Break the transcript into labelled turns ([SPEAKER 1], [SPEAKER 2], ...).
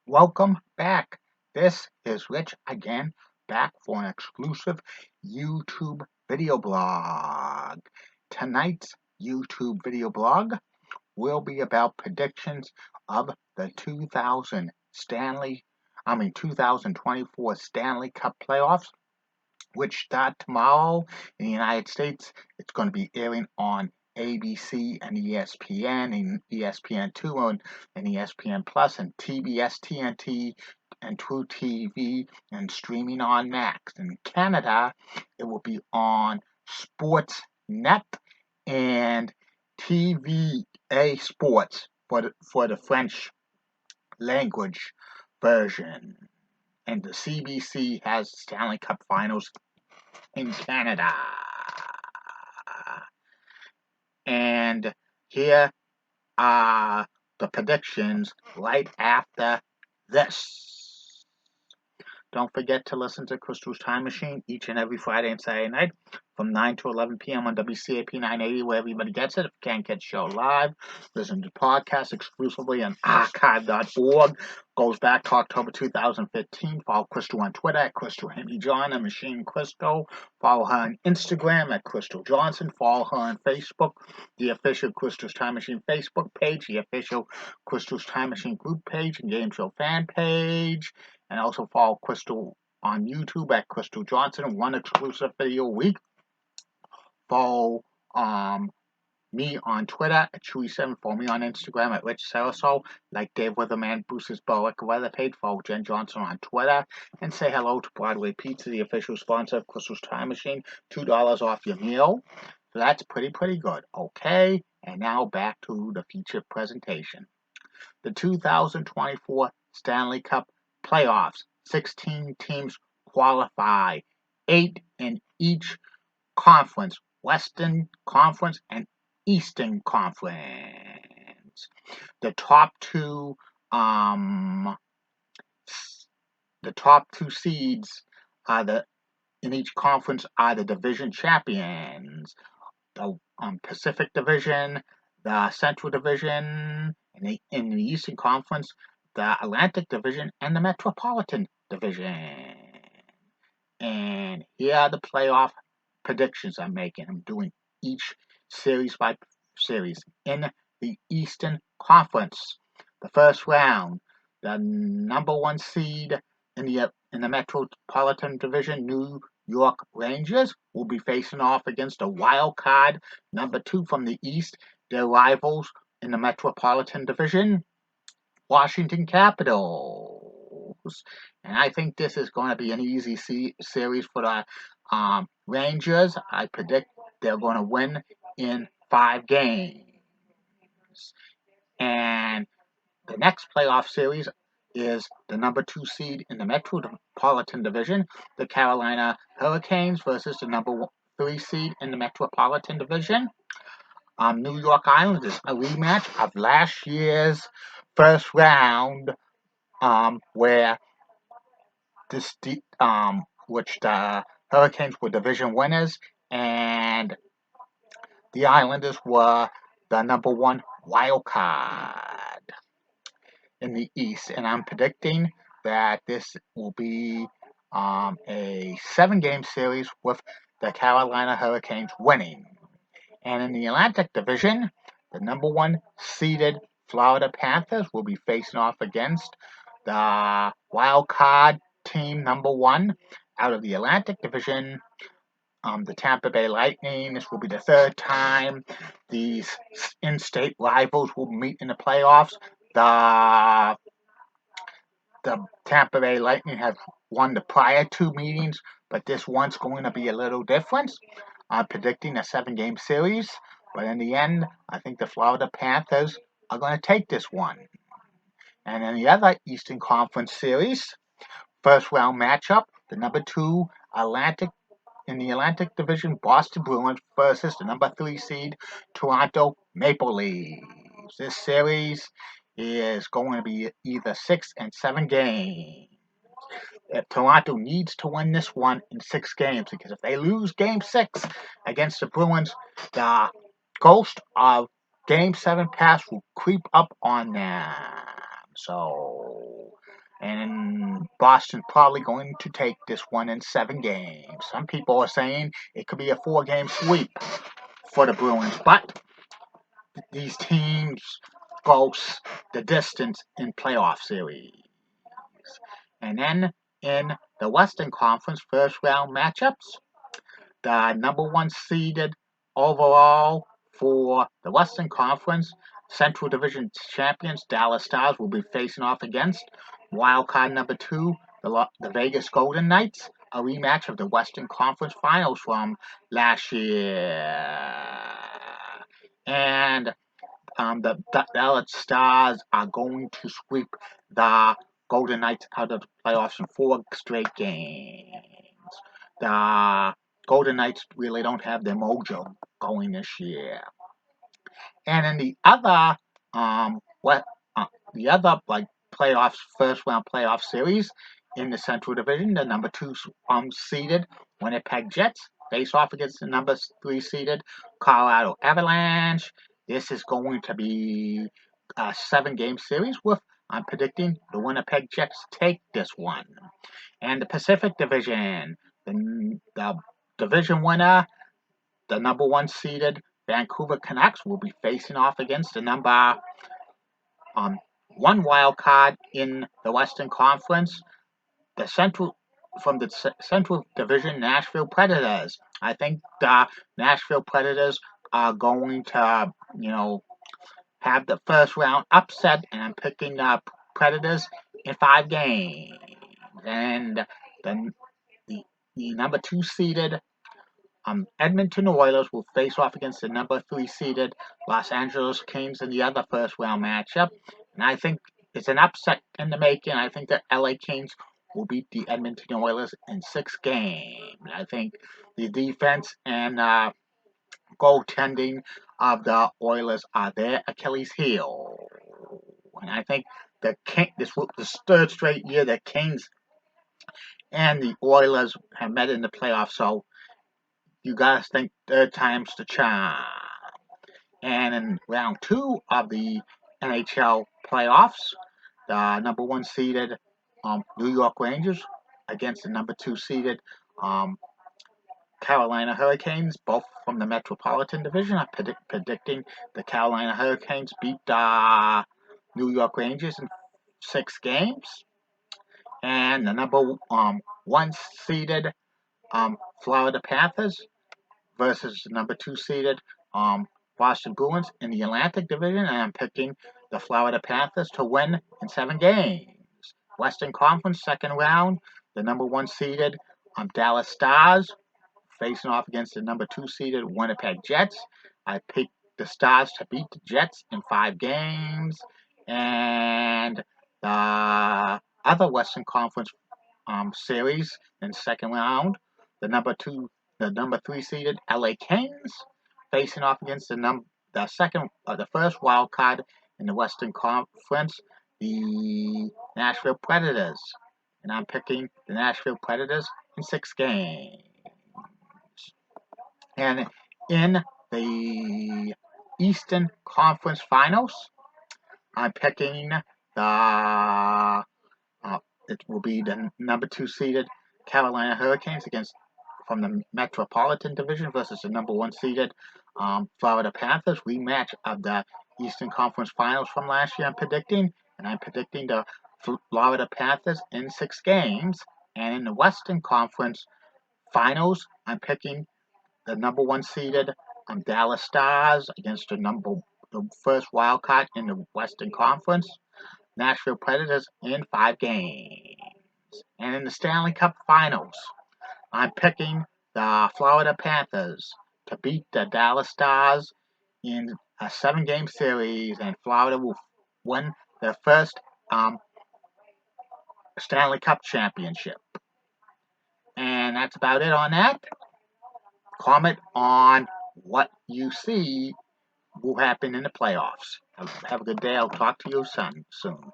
[SPEAKER 1] Welcome back. This is Rich again, back for an exclusive YouTube video blog. Tonight's YouTube video blog will be about predictions of the 2024 Stanley Cup playoffs, which start tomorrow in the United States. It's going to be airing on ABC and ESPN and ESPN2 and ESPN Plus and TBS TNT and True TV and streaming on Max. In Canada, it will be on Sportsnet and TVA Sports for the French language version. And the CBC has Stanley Cup Finals in Canada. And here are the predictions right after this. Don't forget to listen to Crystal's Time Machine each and every Friday and Saturday night from 9 to 11 p.m. on WCAP 980, where everybody gets it. If you can't get the show live, listen to podcasts exclusively on archive.org. Goes back to October 2015. Follow Crystal on Twitter at Crystal Henry John and Machine Crystal. Follow her on Instagram at Crystal Johnson. Follow her on Facebook, the official Crystal's Time Machine Facebook page, the official Crystal's Time Machine group page and game show fan page. And also follow Crystal on YouTube at Crystal Johnson, one exclusive video a week. Follow me on Twitter at Chewy7. Follow me on Instagram at Rich Saraso. Like Dave Weatherman, Bruce's Bowlick Weather page. Follow Jen Johnson on Twitter. And say hello to Broadway Pizza, the official sponsor of Crystal's Time Machine. $2 off your meal. So that's pretty good. Okay, and now back to the feature presentation. The 2024 Stanley Cup playoffs. 16 teams qualify, 8 in each conference, Western Conference and Eastern Conference. The top two seeds in each conference are the division champions. The Pacific Division, the Central Division, in the Eastern Conference, the Atlantic Division, and the Metropolitan Division. And here are the playoff predictions I'm making. I'm doing each series by series. In the Eastern Conference, the first round, the number one seed in the Metropolitan Division, New York Rangers, will be facing off against a wild card number 2 from the East, their rivals in the Metropolitan Division, Washington Capitals. And I think this is going to be an easy series for the Rangers. I predict they're going to win in 5 games. And the next playoff series is the number 2 seed in the Metropolitan Division, the Carolina Hurricanes, versus the number 3 seed in the Metropolitan Division, New York Islanders, a rematch of last year's first round, where which the Hurricanes were division winners and the Islanders were the number 1 wild card in the East. And I'm predicting that this will be a 7-game series with the Carolina Hurricanes winning. And in the Atlantic Division, the number 1 seeded Florida Panthers will be facing off against the wild card team number 1 out of the Atlantic Division, the Tampa Bay Lightning. This will be the 3rd time these in-state rivals will meet in the playoffs. The Tampa Bay Lightning have won the prior 2 meetings, but this one's going to be a little different. I'm predicting a 7-game series, but in the end, I think the Florida Panthers are going to take this one. And in the other Eastern Conference series, first round matchup, the number 2 in the Atlantic Division, Boston Bruins versus the number 3 seed Toronto Maple Leafs. This series is going to be either 6 and 7 games. If Toronto needs to win this one in 6 games, because if they lose Game 6 against the Bruins, the ghost of Game 7 pass will creep up on them. So, and Boston's probably going to take this one in 7 games. Some people are saying it could be a 4-game sweep for the Bruins, but these teams go the distance in playoff series. And then in the Western Conference first round matchups, the number 1 seeded overall for the Western Conference Central Division champions Dallas Stars will be facing off against wildcard number 2, the Vegas Golden Knights, a rematch of the Western Conference Finals from last year. And the Dallas Stars are going to sweep the Golden Knights out of the playoffs in 4 straight games. The Golden Knights really don't have their mojo going this year. And in the other, playoffs, first round playoff series in the Central Division, the number 2 seeded Winnipeg Jets face off against the number 3 seeded Colorado Avalanche. This is going to be a 7-game series with, I'm predicting, the Winnipeg Jets take this one. And the Pacific Division, the division winner, the number 1 seeded Vancouver Canucks will be facing off against the number 1 wild card in the Western Conference, the Central Division Nashville Predators. I think the Nashville Predators are going to, have the first round upset, and I'm picking the Predators in 5 games. And the number 2 seeded Edmonton Oilers will face off against the number 3 seeded Los Angeles Kings in the other first round matchup. And I think it's an upset in the making. I think the LA Kings will beat the Edmonton Oilers in 6 games. I think the defense and goaltending of the Oilers are their Achilles heel. And I think this third straight year the Kings and the Oilers have met in the playoffs, so you gotta think 3rd time's the charm. And in round 2 of the NHL playoffs, the number 1 seeded New York Rangers against the number 2 seeded Carolina Hurricanes, both from the Metropolitan Division. I'm predicting the Carolina Hurricanes beat the New York Rangers in 6 games. And the number 1 seeded Florida Panthers versus the number 2 seeded Boston Bruins in the Atlantic Division, and I'm picking the Florida Panthers to win in 7 games. Western Conference second round, the number 1 seeded Dallas Stars facing off against the number 2 seeded Winnipeg Jets. I picked the Stars to beat the Jets in 5 games, and the other Western Conference series in second round, the number 3 seeded LA Kings facing off against the first wild card in the Western Conference, the Nashville Predators. And I'm picking the Nashville Predators in 6 games. And in the Eastern Conference Finals, I'm picking it will be the number 2 seeded Carolina Hurricanes from the Metropolitan Division versus the number 1 seeded Florida Panthers, rematch of the Eastern Conference Finals from last year. I'm predicting the Florida Panthers in 6 games. And in the Western Conference Finals, I'm picking the number 1 seeded Dallas Stars against the first wild card in the Western Conference, Nashville Predators, in 5 games. And in the Stanley Cup Finals, I'm picking the Florida Panthers to beat the Dallas Stars in a 7-game series, and Florida will win their first Stanley Cup championship. And that's about it on that. Comment on what you see will happen in the playoffs. Have a good day. I'll talk to you soon.